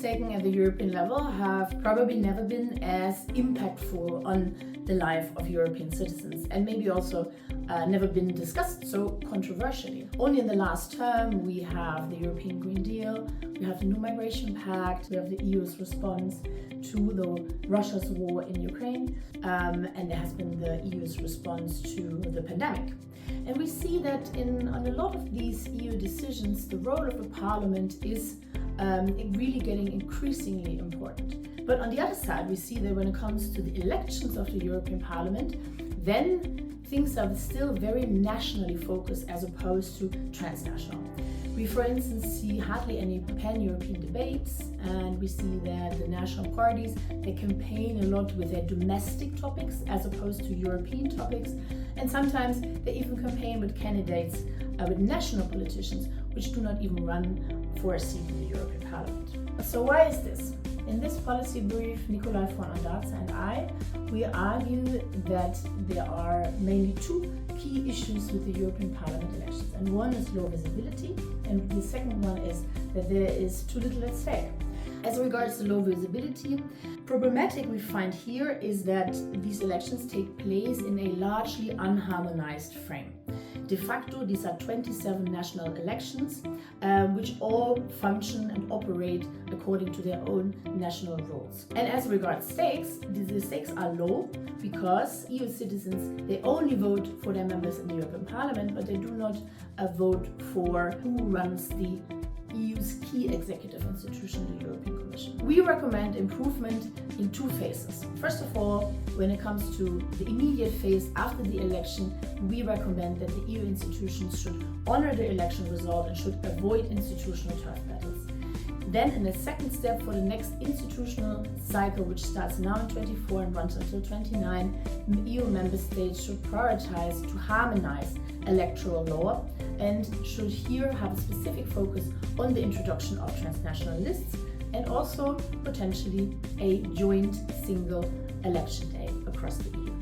taken at the European level have probably never been as impactful on the life of European citizens, and maybe also never been discussed so controversially. Only in the last term we have the European Green Deal, we have the new Migration Pact, we have the EU's response to Russia's war in Ukraine, and there has been the EU's response to the pandemic. And we see that on a lot of these EU decisions, the role of the Parliament is really getting increasingly important. But on the other side, we see that when it comes to the elections of the European Parliament, then things are still very nationally focused as opposed to transnational. We, for instance, see hardly any pan-European debates, and we see that the national parties, they campaign a lot with their domestic topics as opposed to European topics, and sometimes they even campaign with candidates, with national politicians, which do not even run for a seat in the European Parliament. So why is this? In this policy brief, Nicolai von Ondarza and I, we argue that there are mainly two key issues with the European Parliament elections. And one is low visibility, and the second one is that there is too little at stake. As regards to low visibility, problematic we find here is that these elections take place in a largely unharmonized frame. De facto, these are 27 national elections, which all function and operate according to their own national rules. And as regards stakes, the stakes are low because EU citizens, they only vote for their members in the European Parliament, but they do not vote for who runs the EU's key executive institution, the European Commission. We recommend improvement in two phases. First of all, when it comes to the immediate phase after the election, we recommend that the EU institutions should honor the election result and should avoid institutional turf battles. Then, in a second step for the next institutional cycle, which starts now in 24 and runs until 29, EU member states should prioritize to harmonize electoral law and should here have a specific focus on the introduction of transnational lists and also potentially a joint single election day across the EU.